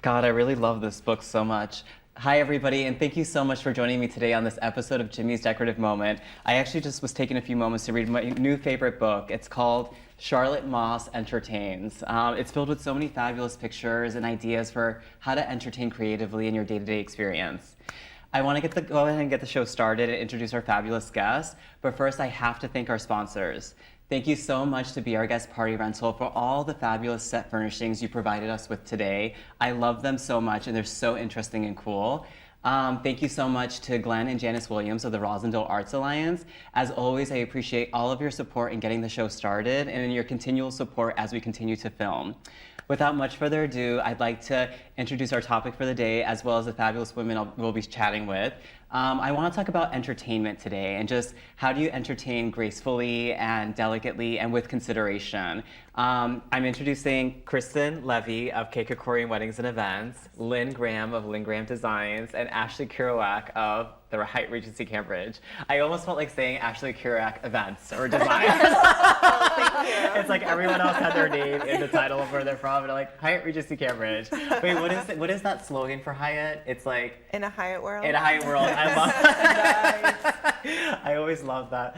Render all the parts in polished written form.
God, I really love this book so much. Hi, everybody, and thank you so much for joining me today on this episode of Jimmy's Decorative Moment. I actually just was taking a few moments to read my new favorite book. It's called Charlotte Moss Entertains. It's filled with so many fabulous pictures and ideas for how to entertain creatively in your day-to-day experience. I want to go ahead and get the show started and introduce our fabulous guests, but first I have to thank our sponsors. Thank you so much to Be Our Guest Party Rental for all the fabulous set furnishings you provided us with today. I love them so much and they're so interesting and cool. Thank you so much to Glenn and Janice Williams of the Rosendale Arts Alliance. As always, I appreciate all of your support in getting the show started and your continual support as we continue to film. Without much further ado, I'd like to introduce our topic for the day, as well as the fabulous women we'll be chatting with. I want to talk about entertainment today and just how do you entertain gracefully and delicately and with consideration. I'm introducing Kristen Levy of Korean Weddings and Events, Lynn Graham of Lynn Graham Designs, and Ashley Kerouac of the Hyatt Regency Cambridge. I almost felt like saying Ashley Kerouac Events or Designs. It's like everyone else had their name in the title of where they're from, and I'm like, Hyatt Regency Cambridge. Wait, what is that slogan for Hyatt? It's like... In a Hyatt world? In a Hyatt world. I love that. I always love that.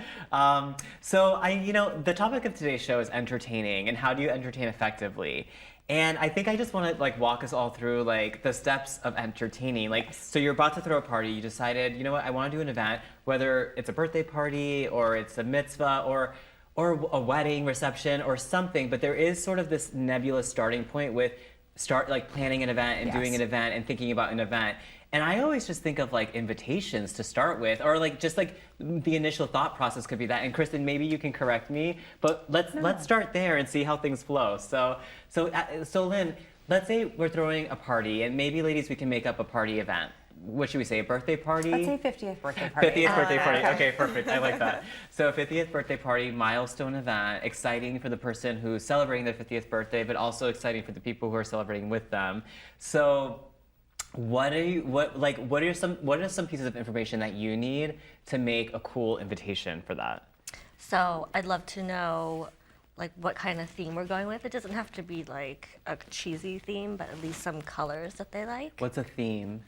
So the topic of today's show is entertaining and how do you entertain effectively. And I think I just want to walk us all through the steps of entertaining. So you're about to throw a party, you decided, you know what, I want to do an event, whether it's a birthday party or it's a mitzvah or a wedding reception or something, but there is sort of this nebulous starting point with planning an event and doing an event and thinking about an event. And I always just think of invitations to start with, or the initial thought process could be that. And Kristen, maybe you can correct me, but let's start there and see how things flow. So Lynn, let's say we're throwing a party, and maybe ladies, we can make up a party event. What should we say, a birthday party? Let's say 50th birthday party. 50th birthday party, okay, perfect, I like that. So 50th birthday party, milestone event, exciting for the person who's celebrating their 50th birthday, but also exciting for the people who are celebrating with them. So what are some pieces of information that you need to make a cool invitation for that? So I'd love to know what kind of theme we're going with. It doesn't have to be a cheesy theme, but at least some colors that they like. What's a theme?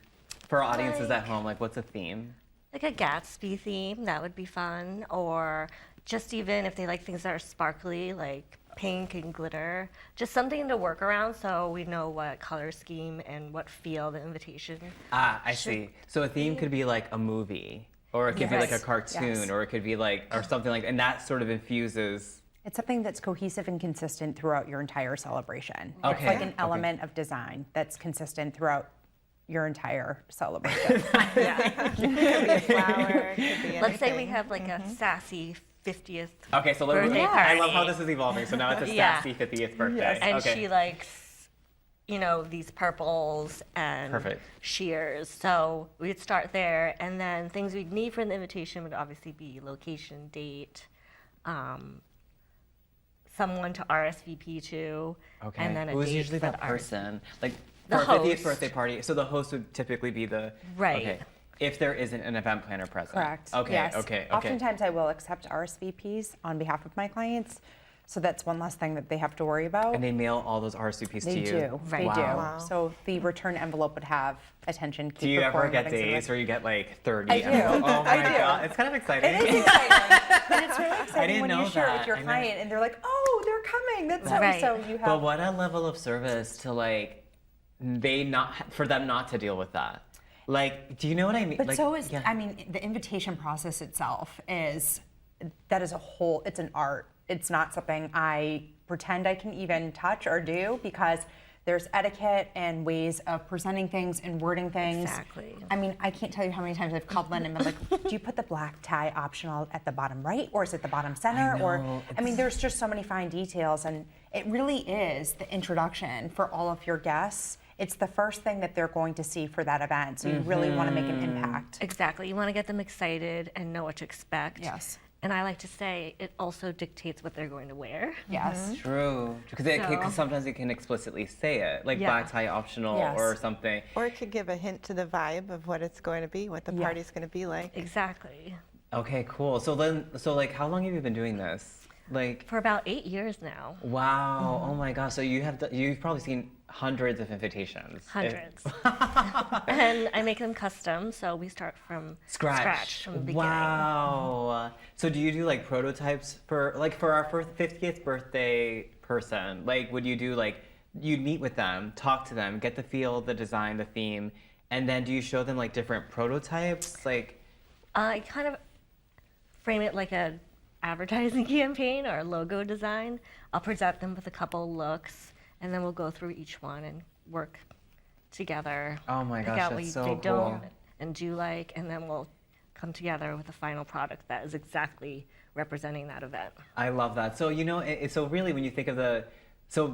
For our audiences at home, what's a theme? Like a Gatsby theme, that would be fun. Or just even if they like things that are sparkly, like pink and glitter. Just something to work around so we know what color scheme and what feel the invitation. I see. So a theme could be like a movie, or it could be like a cartoon, or it could be or something and that sort of infuses. It's something that's cohesive and consistent throughout your entire celebration. Okay. It's like an element of design that's consistent throughout your entire celebration. It could be a flower, it could be Let's say we anything. have a sassy 50th Okay, so birthday party. I love how this is evolving. So now it's a sassy 50th birthday. Yes. And okay. she likes, these purples and Perfect. sheers. So we'd start there, and then things we'd need for the invitation would obviously be location, date, someone to RSVP to, Okay. and then a Who's date usually for that the person? The for a 50th host. birthday party, so the host would typically be the... Right. Okay. If there isn't an event planner present. Correct. Okay, Yes. okay. Oftentimes I will accept RSVPs on behalf of my clients, so that's one less thing that they have to worry about. And they mail all those RSVPs They to you? do. Right. They Wow. do. So the return envelope would have attention. Do you ever get days where you get 30? I do. Oh my I do. God, it's kind of exciting. It is exciting. But it's really exciting didn't when know you share it that. with your I know. client and they're like, oh, they're coming. That's Right. so you have. But what a level of service to for them not to deal with that. Do you know what I mean? But the invitation process itself it's an art. It's not something I pretend I can even touch or do because there's etiquette and ways of presenting things and wording things. Exactly. I mean, I can't tell you how many times I've called Lynn and been like, do you put the black tie optional at the bottom right or is it the bottom center? There's just so many fine details, and it really is the introduction for all of your guests. It's the first thing that they're going to see for that event, so you really want to make an impact. Exactly. You want to get them excited and know what to expect. Yes. And I like to say it also dictates what they're going to wear. Yes. True. Because sometimes it can explicitly say it, black tie optional or something. Or it could give a hint to the vibe of what it's going to be, what the party's going to be like. Exactly. Okay, cool. So how long have you been doing this? For about 8 years now. Wow. Oh my gosh. So you've probably seen hundreds of invitations. Hundreds. And I make them custom, so we start from scratch from the beginning. Wow. So do you do like prototypes for our 50th birthday person? Like, would you do like, you'd meet with them, talk to them, get the feel, the design, the theme, and then do you show them like different prototypes? Like, I kind of frame it like a advertising campaign or a logo design. I'll present them with a couple looks, and then we'll go through each one and work together. Oh my pick gosh, out that's what so they don't cool. and do like, and then we'll come together with a final product that is exactly representing that event. I love that. So, you know, so really when you think of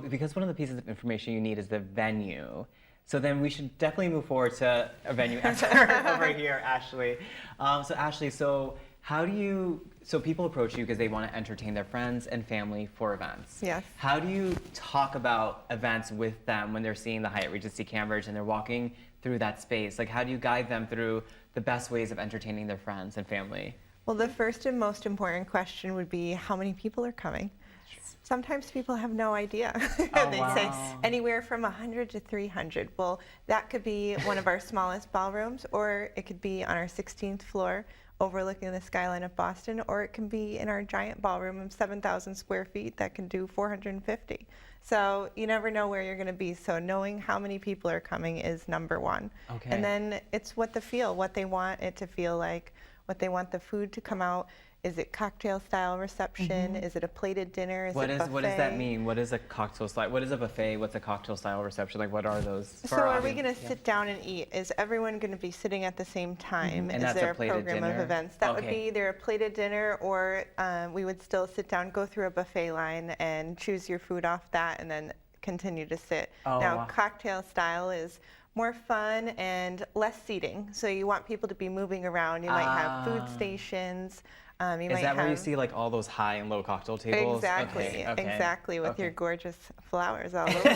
because one of the pieces of information you need is the venue. So then we should definitely move forward to a venue expert over here, Ashley. Ashley, so people approach you because they want to entertain their friends and family for events. Yes. How do you talk about events with them when they're seeing the Hyatt Regency Cambridge and they're walking through that space? Like, how do you guide them through the best ways of entertaining their friends and family? Well, the first and most important question would be how many people are coming? Sometimes people have no idea. Oh, They say anywhere from 100 to 300. Well, that could be one of our smallest ballrooms, or it could be on our 16th floor overlooking the skyline of Boston, or it can be in our giant ballroom of 7,000 square feet that can do 450. So you never know where you're going to be. So knowing how many people are coming is number one. Okay. And then it's what they want it to feel like, what they want the food to come out. Is it cocktail style reception? Is it a plated dinner? Is it buffet? What does that mean? What is a cocktail style? What is a buffet? What's a cocktail style reception? Like, what are those? So are we going to sit down and eat? Is everyone going to be sitting at the same time? And Is that's a there a plated program dinner? of events? That would Okay. be either a plated dinner, or we would still sit down, go through a buffet line and choose your food off that, and then continue to sit. Oh, Now, wow. cocktail style is more fun and less seating. So you want people to be moving around. You might have food stations. You Is might that where you have- see like all those high and low cocktail tables? Exactly, Okay, okay, exactly, with okay. your gorgeous flowers all over.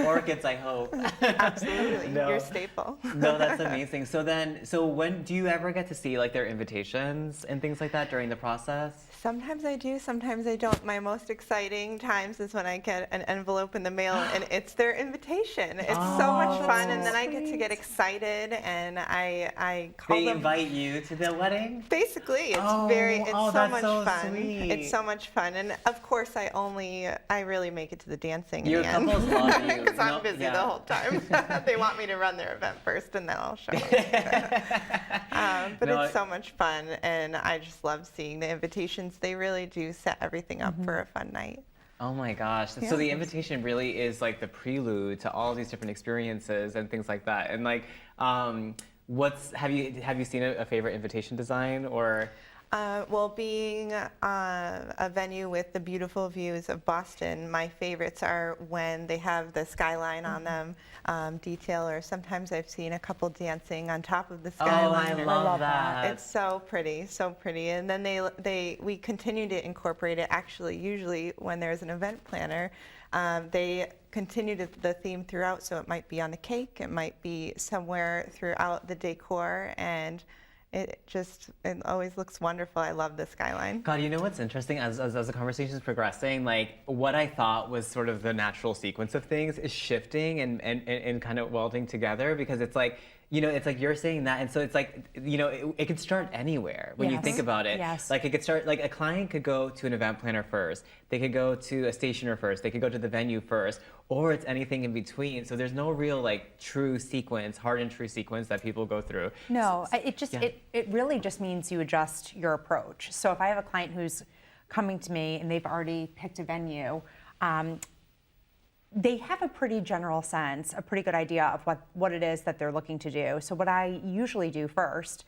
Orchids, I hope. Absolutely, No. your staple. No, that's amazing. So when do you ever get to see like their invitations and things like that during the process? Sometimes I do, sometimes I don't. My most exciting times is when I get an envelope in the mail and it's their invitation. It's so much fun, and then I get to get excited, and I call They them. invite you to the wedding? Basically, it's Oh, it's oh, so that's much so fun. sweet. It's so much fun, and of course, I really make it to the dancing Your in the end. couples love you. Because I'm No, busy yeah. the whole time. They want me to run their event first, and then I'll show up. But No, it's so much fun, and I just love seeing the invitations. They really do set everything up for a fun night. Oh my gosh. Yeah. So the invitation really is like the prelude to all these different experiences and things like that. And like, have you seen a favorite invitation design or? Well, being a venue with the beautiful views of Boston, my favorites are when they have the skyline on them, detail, or sometimes I've seen a couple dancing on top of the Oh, skyline. I or- love that. It's so pretty, so pretty. And then we continue to incorporate it. Actually, usually when there's an event planner, they continue the theme throughout. So it might be on the cake, it might be somewhere throughout the decor, and it always looks wonderful. I love the skyline. God, you know what's interesting? As the conversation is progressing, like what I thought was sort of the natural sequence of things is shifting and kind of welding together, because it's like, you know, it's like you're saying that, and so it's like, you know, it could start anywhere when you Yes. think about it. Yes. Like it could start, like a client could go to an event planner first, they could go to a stationer first, they could go to the venue first, or it's anything in between. So there's no real like true sequence, hard and true sequence that people go through. No, it just Yeah. it really just means you adjust your approach. So if I have a client who's coming to me and they've already picked a venue, they have a pretty general sense, a pretty good idea of what it is that they're looking to do. So what I usually do first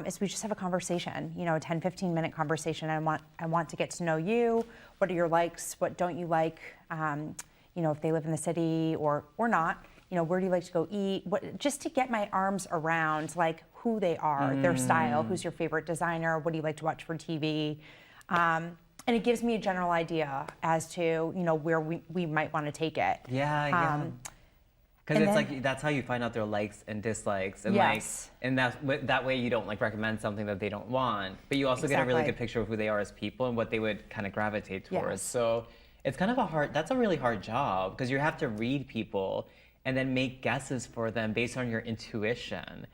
is we just have a conversation, you know, a 10, 15-minute conversation. I want to get to know you. What are your likes? What don't you like? You know, if they live in the city or not. You know, where do you like to go eat? Just to get my arms around like who they are, their style, who's your favorite designer, what do you like to watch for TV? And it gives me a general idea as to, you know, where we might want to take it. Yeah. Because and it's then- like that's how you find out their likes and dislikes, and Yes. like, and that way you don't like recommend something that they don't want, but you also get a really Exactly. good picture of who they are as people and what they would kind of gravitate towards. Yes. So it's kind of that's a really hard job because you have to read people and then make guesses for them based on your intuition.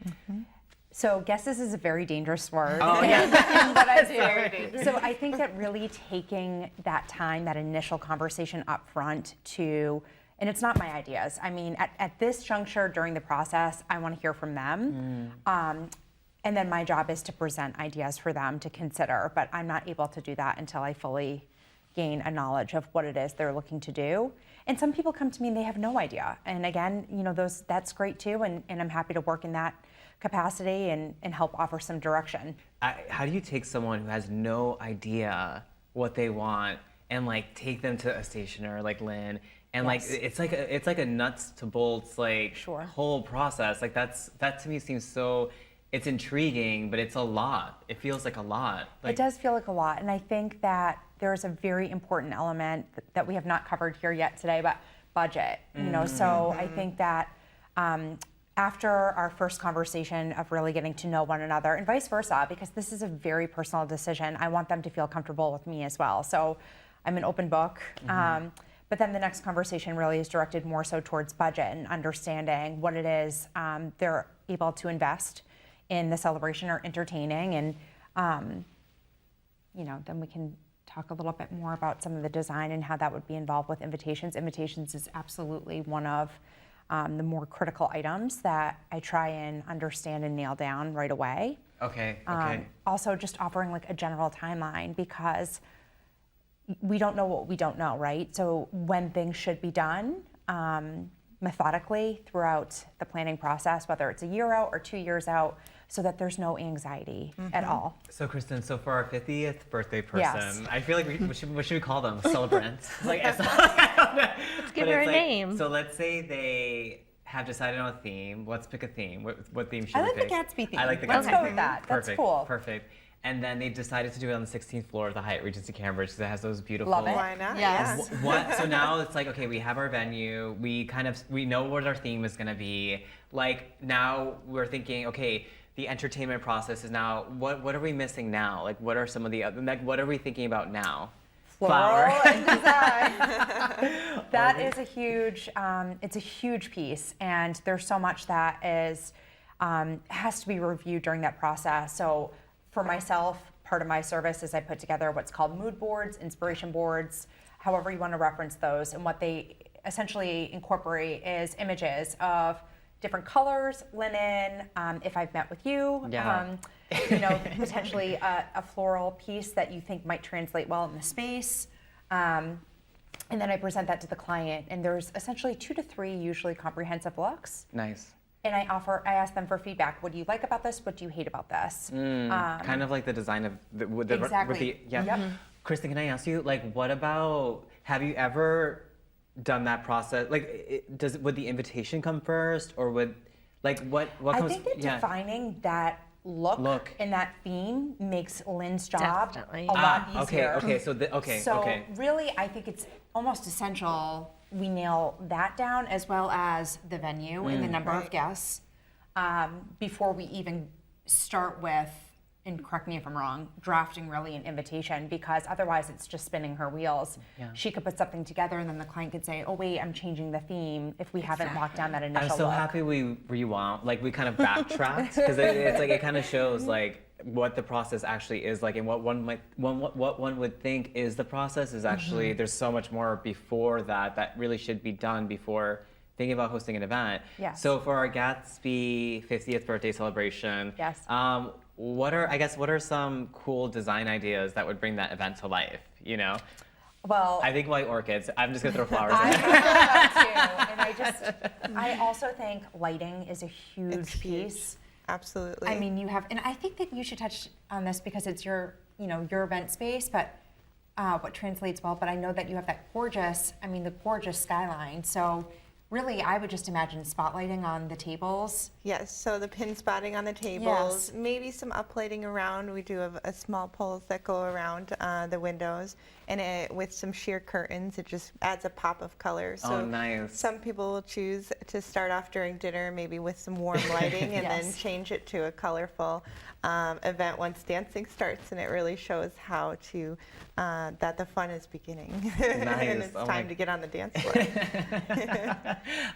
So guesses is a very dangerous word. Oh, in what I do. So I think that really taking that time, that initial conversation up front and it's not my ideas. I mean, at this juncture during the process, I want to hear from them. And then my job is to present ideas for them to consider, but I'm not able to do that until I fully gain a knowledge of what it is they're looking to do. And some people come to me and they have no idea. And again, that's great too, and I'm happy to work in that capacity and help offer some direction. How do you take someone who has no idea what they want and like take them to a stationer like Lynn and Yes. like it's like a nuts to bolts like Sure. whole process. Like that to me seems so, it's intriguing, but it's a lot. It feels like a lot. It does feel like a lot, and I think that there's a very important element that we have not covered here yet today, but budget. So I think that after our first conversation of really getting to know one another, and vice versa, because this is a very personal decision, I want them to feel comfortable with me as well. So I'm an open book. But then the next conversation really is directed more so towards budget and understanding what it is they're able to invest in the celebration or entertaining, and then we can talk a little bit more about some of the design and how that would be involved with invitations. Invitations is absolutely one of the more critical items that I try and understand and nail down right away. Okay. Also, just offering like a general timeline, because we don't know what we don't know, right? So when things should be done methodically throughout the planning process, whether it's a year out or 2 years out, so that there's no anxiety at all. So Kristen, so for our 50th birthday person, Yes. I feel like what should we call them? Celebrants? Like, let's give her a name. So let's say they have decided on a theme. Let's pick a theme. What theme should I we like the pick? Gatsby theme. I like the Let's Gatsby go theme. with that. That's Perfect. cool. Perfect. And then they decided to do it on the 16th floor of the Hyatt Regency Cambridge because it has those beautiful. Love it. Why not? Yes. Yeah. What? So now it's like, okay, we have our venue. We know what our theme is gonna be. Like now we're thinking, okay, the entertainment process is now. What are we missing now? Like, what are some of the other? Like, what are we thinking about now? Floral and design. That is it's a huge piece, and there's so much that has to be reviewed during that process. So for myself, part of my service is I put together what's called mood boards, inspiration boards, however you want to reference those. And what they essentially incorporate is images of different colors, linen, if I've met with you, Yeah. Potentially a floral piece that you think might translate well in the space. And then I present that to the client, and there's essentially 2 to 3 usually comprehensive looks. Nice. And I ask them for feedback. What do you like about this? What do you hate about this? Kind of like the design of with the Exactly. yeah. Yep. Kristen, can I ask you, like, what about? Have you ever done that process? Like, would the invitation come first, or would, like, what comes? I think that defining that look and that theme makes Lynn's job Definitely. a lot easier. Okay. So So really, I think it's almost essential we nail that down, as well as the venue and the number of guests, before we even start with, and correct me if I'm wrong, drafting really an invitation, because otherwise it's just spinning her wheels. Yeah. She could put something together and then the client could say, oh wait, I'm changing the theme, if we haven't locked down that initial I'm so look. happy we rewound, like we kind of backtracked, because it's like it kind of shows like what the process actually is like, and what one would think is the process is actually there's so much more before that really should be done before thinking about hosting an event. Yes. So for our Gatsby 50th birthday celebration, Yes. what are some cool design ideas that would bring that event to life? Well, I think white orchids. I'm just gonna throw flowers I in. prefer that too, and I also think lighting is a huge It's huge. piece. Absolutely. I mean, and I think that you should touch on this because it's your event space, but what translates well. But I know that you have that gorgeous skyline. So really, I would just imagine spotlighting on the tables. Yes, so the pin spotting on the tables, maybe some uplighting around. We do have a small poles that go around the windows, and with some sheer curtains, it just adds a pop of color. So nice. some people will choose to start off during dinner, maybe with some warm lighting, and then change it to a colorful event once dancing starts, and it really shows how to that the fun is beginning, and it's time to get on the dance floor.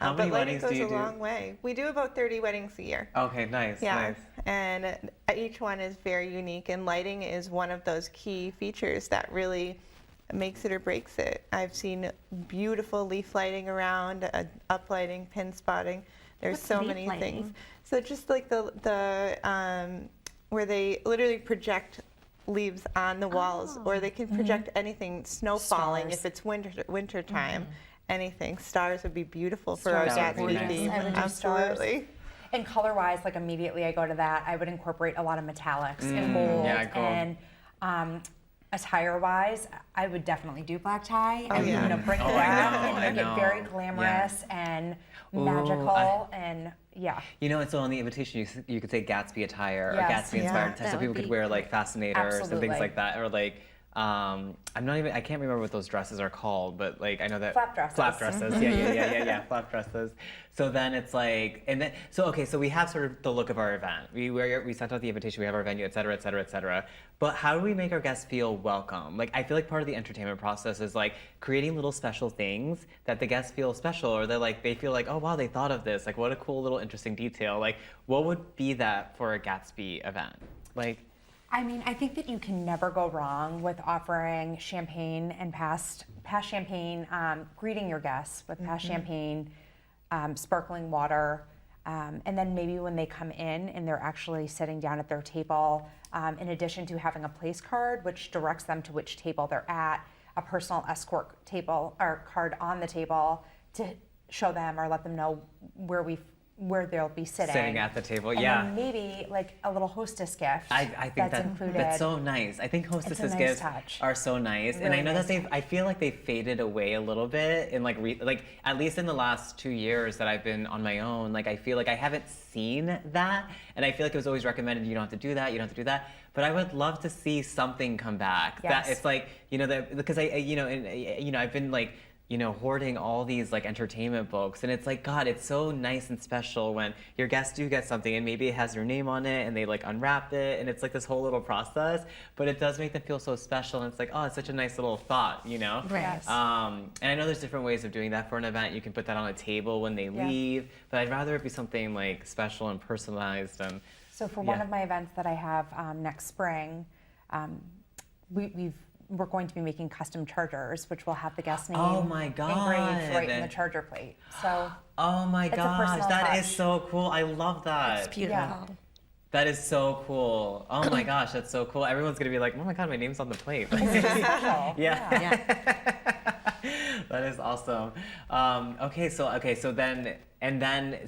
How many weddings do you do? But lighting goes a long way. We do about 30 weddings a year. Okay, nice, Yeah, nice. and each one is very unique, and lighting is one of those key features that really makes it or breaks it. I've seen beautiful leaf lighting around, uplighting, pin spotting. There's What's so leaf many lighting? things. So just like the where they literally project leaves on the walls, or they can project anything, snow falling Stars. if it's winter time. Anything. Stars would be beautiful for our Stars would be Gatsby nice. theme. I would do stars. Absolutely. And color-wise, like immediately I go to that. I would incorporate a lot of metallics and gold. yeah, gold. And attire-wise, I would definitely do black tie. Oh, and, yeah. You know, bring Oh, I black know, I and make know. it very glamorous and Ooh, magical and yeah. You know, and so on the invitation, you could say Gatsby attire or Yes. Gatsby inspired, Yeah. so That people would could be wear like fascinators and Absolutely. things like that, or like I can't remember what those dresses are called, but like I know that Flap dresses. Flap dresses, yeah, flap dresses. So then it's like, and then so we have sort of the look of our event. We sent out the invitation, we have our venue, et cetera, et cetera, et cetera. But how do we make our guests feel welcome? Like I feel like part of the entertainment process is like creating little special things that the guests feel special, or they feel like, oh wow, they thought of this. Like what a cool little interesting detail. Like what would be that for a Gatsby event? Like. I mean, I think that you can never go wrong with offering champagne and past champagne, greeting your guests with past champagne, sparkling water, and then maybe when they come in and they're actually sitting down at their table, in addition to having a place card which directs them to which table they're at, a personal escort table or card on the table to show them or let them know where they'll be sitting. Sitting at the table, and yeah. then maybe like a little hostess gift. I think that's included. that's so nice. I think hostesses nice gifts touch. are so nice, and I Really know nice that I feel like they've faded away a little bit, in like at least in the last 2 years that I've been on my own. Like I feel like I haven't seen that, and I feel like it was always recommended you don't have to do that, you don't have to do that. But I would love to see something come back. Yes. That it's like because I've been like. Hoarding all these like entertainment books, and it's like, God, it's so nice and special when your guests do get something and maybe it has your name on it and they like unwrap it, and it's like this whole little process, but it does make them feel so special, and it's like, oh, it's such a nice little thought, Right. Yes. And I know there's different ways of doing that for an event. You can put that on a table when they leave, but I'd rather it be something like special and personalized. And So for one of my events that I have next spring, we're going to be making custom chargers, which will have the guest name Oh my engraved God. right in the charger plate. So oh my It's a gosh, personal that is touch. so cool. I love that. It's beautiful. Yeah. That is so cool. Oh my gosh, that's so cool. Everyone's gonna be like, oh my God, my name's on the plate. special. Yeah. Yeah. That is awesome.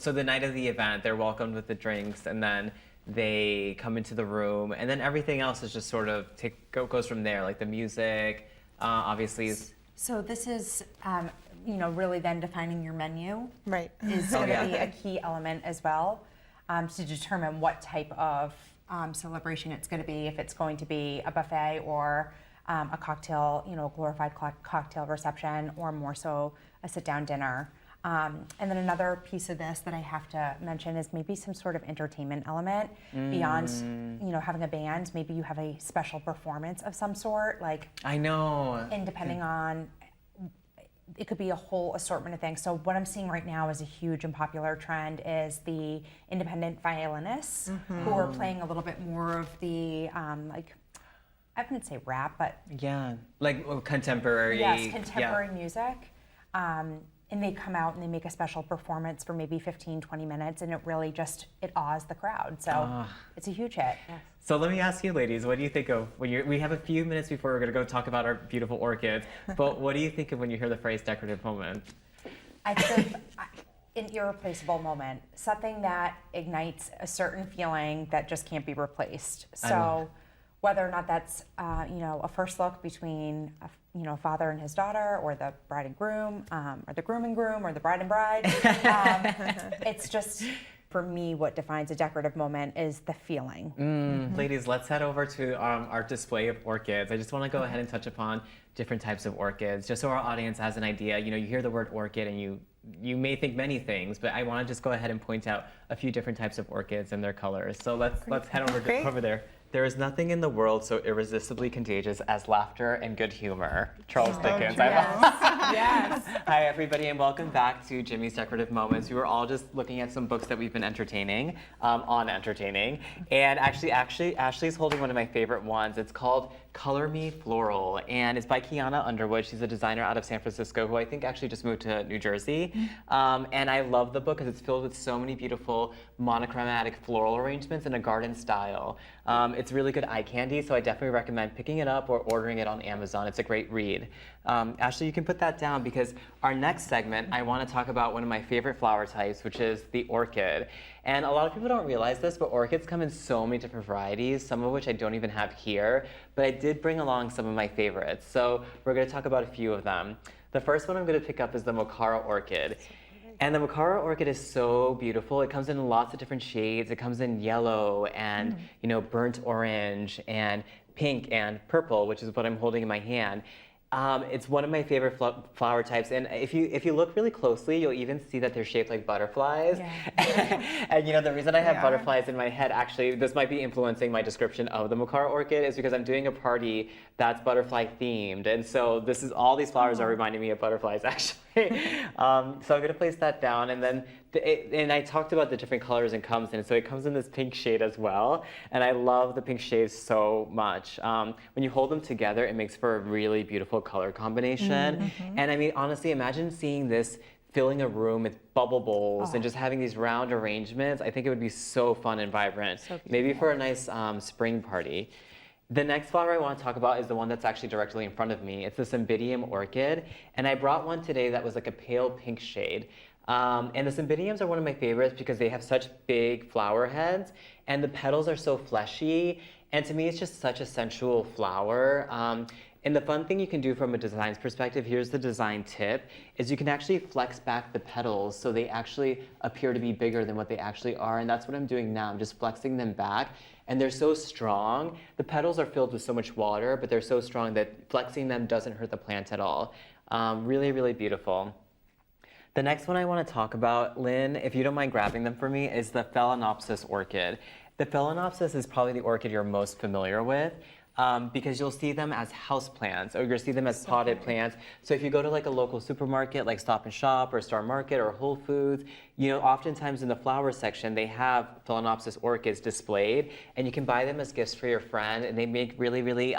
So the night of the event, they're welcomed with the drinks, and then they come into the room, and then everything else is just sort of goes from there. Like the music, obviously. So this is, really then defining your menu Right. is Oh, going to yeah. be a key element as well, to determine what type of celebration it's going to be. If it's going to be a buffet or a cocktail, a glorified cocktail reception, or more so a sit-down dinner. And then another piece of this that I have to mention is maybe some sort of entertainment element beyond, having a band. Maybe you have a special performance of some sort, like, I know. and depending on, it could be a whole assortment of things. So what I'm seeing right now is a huge and popular trend is the independent violinists who are playing a little bit more of the, I wouldn't say rap, but Yeah, like contemporary. yes, contemporary music. And they come out and they make a special performance for maybe 15, 20 minutes, and it really it awes the crowd. So it's a huge hit. So let me ask you, ladies, what do you think of we have a few minutes before we're going to go talk about our beautiful orchids, but what do you think of when you hear the phrase decorative moment? I think an irreplaceable moment, something that ignites a certain feeling that just can't be replaced. I love So whether or not that's a first look between a father and his daughter, or the bride and groom, or the groom and groom, or the bride and bride. It's just, for me, what defines a decorative moment is the feeling. Ladies, let's head over to our display of orchids. I just want to go ahead and touch upon different types of orchids, just so our audience has an idea. You hear the word orchid and you may think many things, but I want to just go ahead and point out a few different types of orchids and their colors. So let's head over there. There is nothing in the world so irresistibly contagious as laughter and good humor. Charles Dickens. Yes. Hi, everybody, and welcome back to Jimmy's Decorative Moments. We were all just looking at some books that we've been entertaining, and actually, Ashley's holding one of my favorite ones. It's called Color Me Floral, and it's by Kiana Underwood. She's a designer out of San Francisco who I think actually just moved to New Jersey. And I love the book because it's filled with so many beautiful monochromatic floral arrangements in a garden style. It's really good eye candy, so I definitely recommend picking it up or ordering it on Amazon. It's a great read. Ashley, you can put that down because our next segment, I want to talk about one of my favorite flower types, which is the orchid. And a lot of people don't realize this, but orchids come in so many different varieties, some of which I don't even have here, but I did bring along some of my favorites. So we're going to talk about a few of them. The first one I'm going to pick up is the Mocara orchid. And the Mocara orchid is so beautiful. It comes in lots of different shades. It comes in yellow and burnt orange and pink and purple, which is what I'm holding in my hand. It's one of my favorite flower types, and if you look really closely, you'll even see that they're shaped like butterflies. Yeah. And the reason I have butterflies in my head, actually, this might be influencing my description of the Mocara orchid, is because I'm doing a party that's butterfly themed, and so all these flowers are reminding me of butterflies, actually. So I'm gonna place that down, and then and I talked about the different colors it comes in, so it comes in this pink shade as well, and I love the pink shades so much. When you hold them together, it makes for a really beautiful color combination. And I mean, honestly, imagine seeing this filling a room with bubble bowls and just having these round arrangements. I think it would be so fun and vibrant. So maybe for a nice spring party. The next flower I want to talk about is the one that's actually directly in front of me. It's the Cymbidium orchid, and I brought one today that was like a pale pink shade. And the Cymbidiums are one of my favorites because they have such big flower heads, and the petals are so fleshy, and to me it's just such a sensual flower. And the fun thing you can do from a design perspective, here's the design tip, is you can actually flex back the petals so they actually appear to be bigger than what they actually are, and that's what I'm doing now. I'm just flexing them back, and they're so strong. The petals are filled with so much water, but they're so strong that flexing them doesn't hurt the plant at all. Really, really beautiful. The next one I want to talk about, Lynn, if you don't mind grabbing them for me, is the Phalaenopsis orchid. The Phalaenopsis is probably the orchid you're most familiar with. Because you'll see them as house plants, or you'll see them as potted plants. So if you go to like a local supermarket like Stop and Shop or Star Market or Whole Foods, oftentimes in the flower section they have Phalaenopsis orchids displayed, and you can buy them as gifts for your friend, and they make really, really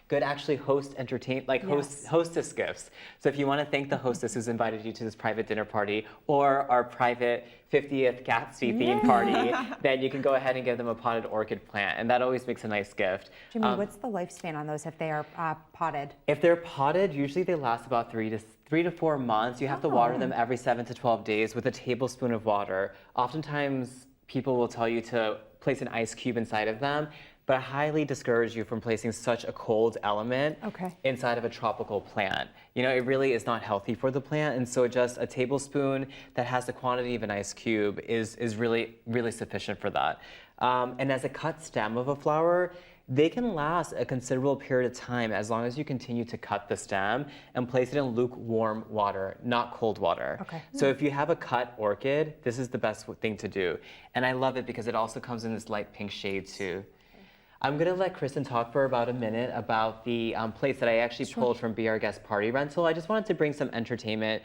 good actually hostess gifts. So if you want to thank the hostess who's invited you to this private dinner party or our private 50th Gatsby theme party, then you can go ahead and give them a potted orchid plant, and that always makes a nice gift. Jimmy, what's the lifespan on those if they are potted? If they're potted, usually they last about 3 to 4 months. You have to water them every 7 to 12 days with a tablespoon of water. Oftentimes, people will tell you to place an ice cube inside of them, but I highly discourage you from placing such a cold element inside of a tropical plant. It really is not healthy for the plant, and so just a tablespoon that has the quantity of an ice cube is really, really sufficient for that. And as a cut stem of a flower, they can last a considerable period of time as long as you continue to cut the stem and place it in lukewarm water, not cold water. So if you have a cut orchid, this is the best thing to do. And I love it because it also comes in this light pink shade too. I'm going to let Kristen talk for about a minute about the plates that I actually pulled from Be Our Guest Party Rental. I just wanted to bring some entertainment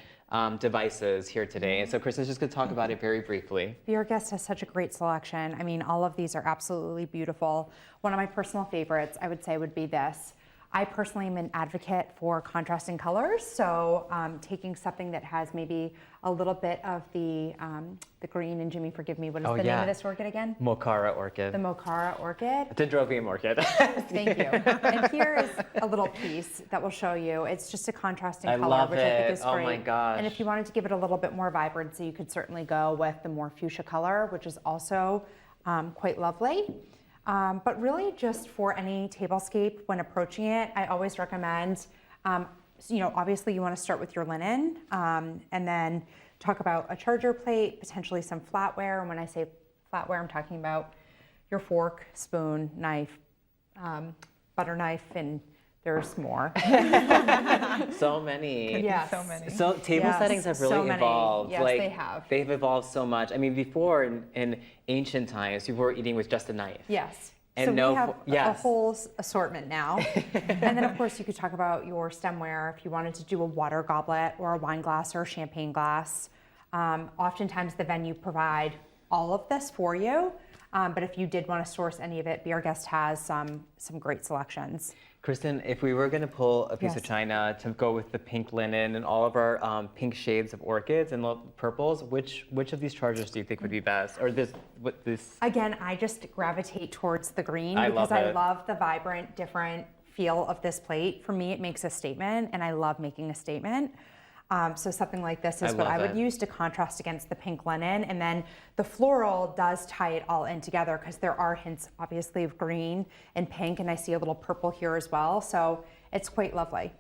devices here today. And so Kristen's just going to talk about it very briefly. Be Our Guest has such a great selection. I mean, all of these are absolutely beautiful. One of my personal favorites, I would say, would be this. I personally am an advocate for contrasting colors, so taking something that has maybe a little bit of the green, and Jimmy, forgive me, what is the name of this orchid again? Mocara orchid. The Mocara orchid. Dendrobium orchid. Thank you. And here is a little piece that will show you. It's just a contrasting color, which I think is great. Oh my gosh. And if you wanted to give it a little bit more vibrancy, you could certainly go with the more fuchsia color, which is also quite lovely. But really just for any tablescape when approaching it, I always recommend, obviously you want to start with your linen and then talk about a charger plate, potentially some flatware. And when I say flatware, I'm talking about your fork, spoon, knife, butter knife, and there's more. So many. Yes. So many. So table Yes, settings have really so many. evolved. Yes, like, they have. They've evolved so much. I mean, before in ancient times, people were eating with just a knife. Yes. And so no we have fo- a yes. whole assortment now. And then of course you could talk about your stemware if you wanted to do a water goblet or a wine glass or a champagne glass. Oftentimes the venue provide all of this for you. But if you did want to source any of it, Be Our Guest has some great selections. Kristen, if we were going to pull a piece of Yes. china to go with the pink linen and all of our pink shades of orchids and purples, which of these chargers do you think would be best? Or this? Again, I just gravitate towards the green I because love I it. love the vibrant, different feel of this plate. For me, it makes a statement, and I love making a statement. So something like this is what I love would it. use to contrast against the pink linen. And then the floral does tie it all in together because there are hints, obviously, of green and pink, and I see a little purple here as well. So it's quite lovely.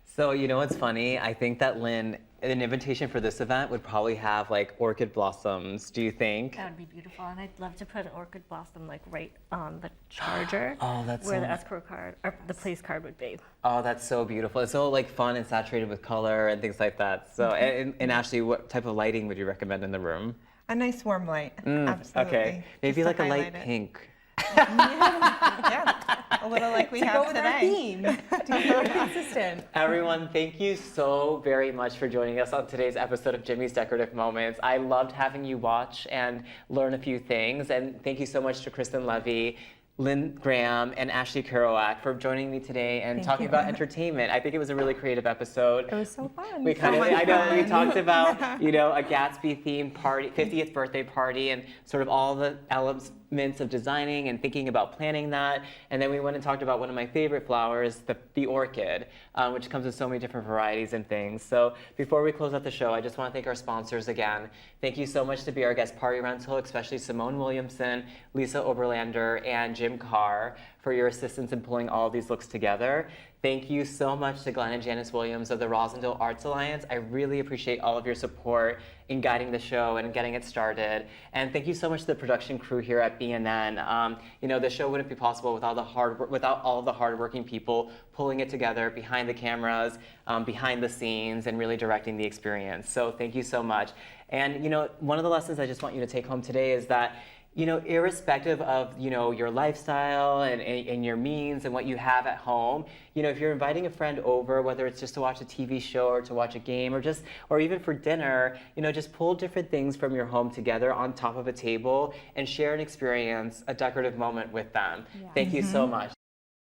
So you know what's funny? I think that Lynn, an invitation for this event would probably have like orchid blossoms. Do you think? That would be beautiful, and I'd love to put an orchid blossom like right on the charger, Oh, that's where so- the escrow card or the place card would be. Oh, that's so beautiful. It's so like fun and saturated with color and things like that. So, and Ashley, what type of lighting would you recommend in the room? A nice warm light. Absolutely. Okay, maybe Just like to a light highlight it. pink. Yeah, a little like we have today. theme to keep it consistent. Everyone, thank you so very much for joining us on today's episode of Jimmy's Decorative Moments. I loved having you watch and learn a few things. And thank you so much to Kristen Levy, Lynn Graham, and Ashley Kerouac for joining me today and Thank talking you. about entertainment. I think it was a really creative episode. It was so fun. We kind of, much I know, we fun. talked about, a Gatsby themed party, 50th birthday party, and sort of all the elements of designing and thinking about planning that. And then we went and talked about one of my favorite flowers, the orchid, which comes in so many different varieties and things. So before we close out the show, I just want to thank our sponsors again. Thank you so much to Be Our Guest Party Rental, especially Simone Williamson, Lisa Oberlander, and Jim Carr for your assistance in pulling all of these looks together. Thank you so much to Glenn and Janice Williams of the Rosendale Arts Alliance. I really appreciate all of your support in guiding the show and getting it started. And thank you so much to the production crew here at BNN. The show wouldn't be possible without all of the hardworking people pulling it together behind the cameras, behind the scenes, and really directing the experience. So thank you so much. And one of the lessons I just want you to take home today is that irrespective of, your lifestyle and your means and what you have at home, if you're inviting a friend over, whether it's just to watch a TV show or to watch a game or even for dinner, just pull different things from your home together on top of a table and share an experience, a decorative moment with them. Yeah. Thank you so much.